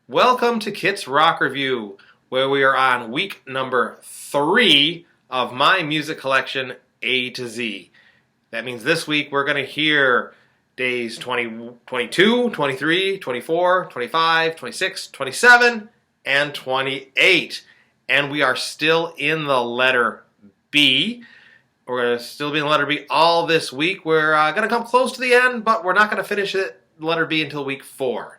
Welcome to Kit's Rock Review, where we are on week number 3 of my music collection A to Z. That means this week we're going to hear days 20, 22, 23, 24, 25, 26, 27, and 28. And we are still in the letter B. We're going to still be in the letter B all this week. We're going to come close to the end, but we're not going to finish it, letter B, until week 4.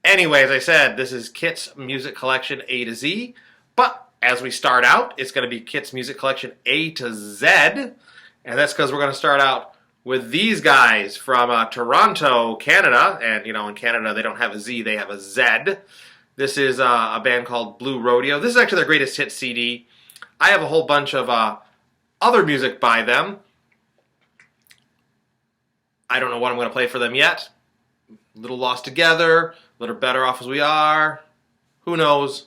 Anyway, as I said, this is Kit's Music Collection A to Z, but as we start out, it's going to be Kit's Music Collection A to Z, and that's because we're going to start out with these guys from Toronto, Canada, and in Canada they don't have a Z, they have a Z. This is a band called Blue Rodeo. This is actually their greatest hit CD. I have a whole bunch of other music by them. I don't know what I'm going to play for them yet. Little Lost Together, Little Better Off As We Are. Who knows?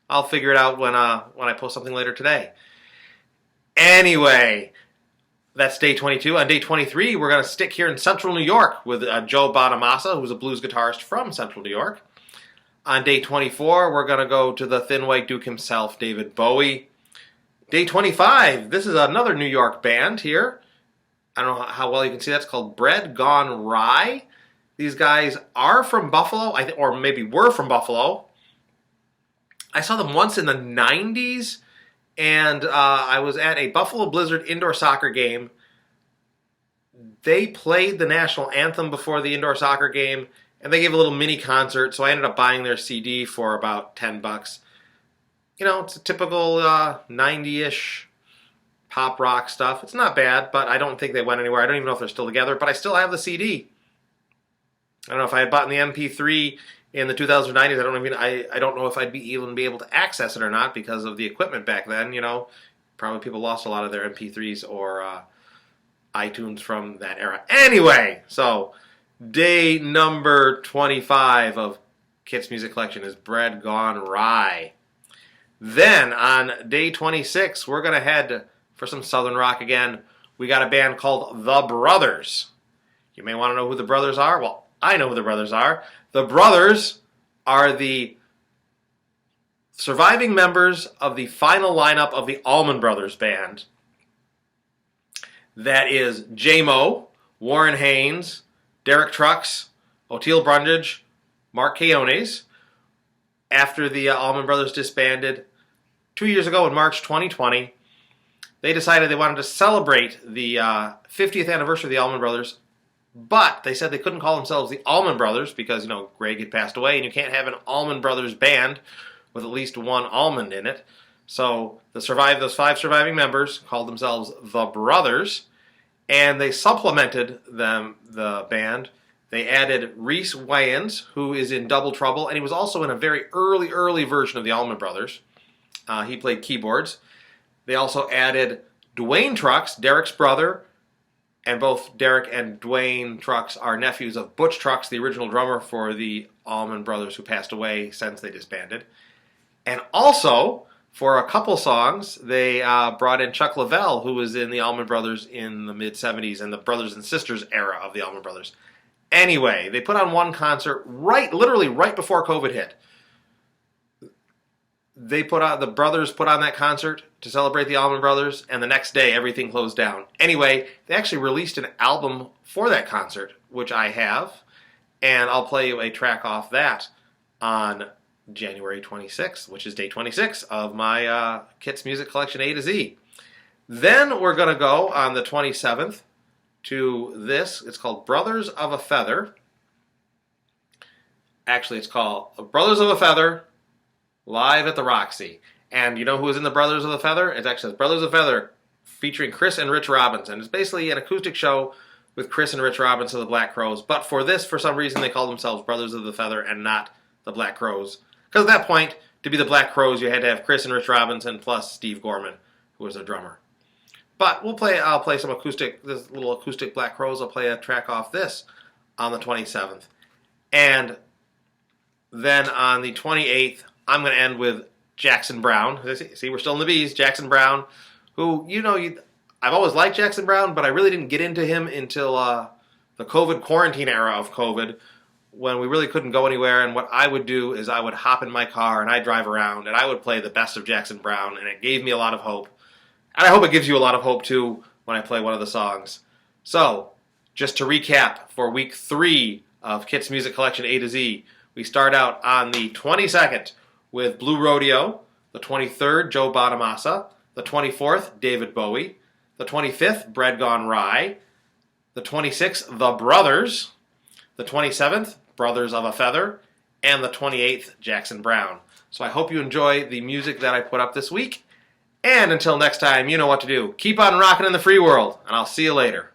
I'll figure it out when I post something later today. Anyway, that's day 22. On day 23, we're going to stick here in Central New York with Joe Bonamassa, who's a blues guitarist from Central New York. On day 24, we're going to go to the Thin White Duke himself, David Bowie. Day 25, this is another New York band here. I don't know how well you can see that. It's called Bread Gone Rye. These guys are from Buffalo, or maybe were from Buffalo. I saw them once in the 90s, and I was at a Buffalo Blizzard indoor soccer game. They played the national anthem before the indoor soccer game, and they gave a little mini concert, so I ended up buying their CD for about $10. It's a typical 90-ish pop rock stuff. It's not bad, but I don't think they went anywhere. I don't even know if they're still together, but I still have the CD. I don't know if I had bought the MP3 in the 2090s. I don't know if I'd even be able to access it or not because of the equipment back then. Probably people lost a lot of their MP3s or iTunes from that era. Anyway, so day number 25 of Kit's Music Collection is Bread Gone Rye. Then on day 26, we're going to head for some Southern rock again. We got a band called The Brothers. You may want to know who The Brothers are. Well, I know who The Brothers are. The Brothers are the surviving members of the final lineup of the Allman Brothers Band. That is J-Mo, Warren Haynes, Derek Trucks, Oteil Brundage, Mark Keones. After the Allman Brothers disbanded 2 years ago in March 2020, they decided they wanted to celebrate the 50th anniversary of the Allman Brothers. But they said they couldn't call themselves the Allman Brothers because, Greg had passed away, and you can't have an Allman Brothers band with at least one almond in it. So those 5 surviving members called themselves The Brothers, and they supplemented the band. They added Reese Wayans, who is in Double Trouble, and he was also in a very early version of the Allman Brothers. He played keyboards. They also added Dwayne Trucks, Derek's brother, and both Derek and Dwayne Trucks are nephews of Butch Trucks, the original drummer for the Allman Brothers, who passed away since they disbanded. And also, for a couple songs, they brought in Chuck Leavell, who was in the Allman Brothers in the mid-'70s and the Brothers and Sisters era of the Allman Brothers. Anyway, they put on one concert literally right before COVID hit. The Brothers put on that concert to celebrate the Allman Brothers, and the next day everything closed down. Anyway, they actually released an album for that concert, which I have, and I'll play you a track off that on January 26th, which is day 26 of my Kit's Music Collection A to Z. Then we're going to go on the 27th to this. It's called Brothers of a Feather. Actually, it's called Brothers of a Feather Live at the Roxy. And you know who was in the Brothers of the Feather? It's actually Brothers of the Feather featuring Chris and Rich Robbins. And it's basically an acoustic show with Chris and Rich Robbins of the Black Crowes. But for this, for some reason, they called themselves Brothers of the Feather and not the Black Crowes. Because at that point, to be the Black Crowes, you had to have Chris and Rich Robinson plus Steve Gorman, who was their drummer. But I'll play some this little acoustic Black Crowes. I'll play a track off this on the 27th. And then on the 28th, I'm going to end with Jackson Browne. See, we're still in the B's. Jackson Browne, who, I've always liked Jackson Browne, but I really didn't get into him until the COVID quarantine era of COVID, when we really couldn't go anywhere, and what I would do is I would hop in my car and I'd drive around and I would play the best of Jackson Browne, and it gave me a lot of hope. And I hope it gives you a lot of hope too when I play one of the songs. So, just to recap, for week 3 of Kit's Music Collection A to Z, we start out on the 22nd with Blue Rodeo, the 23rd, Joe Bonamassa, the 24th, David Bowie, the 25th, Bread Gone Rye, the 26th, The Brothers, the 27th, Brothers of a Feather, and the 28th, Jackson Browne. So I hope you enjoy the music that I put up this week. And until next time, you know what to do. Keep on rocking in the free world, and I'll see you later.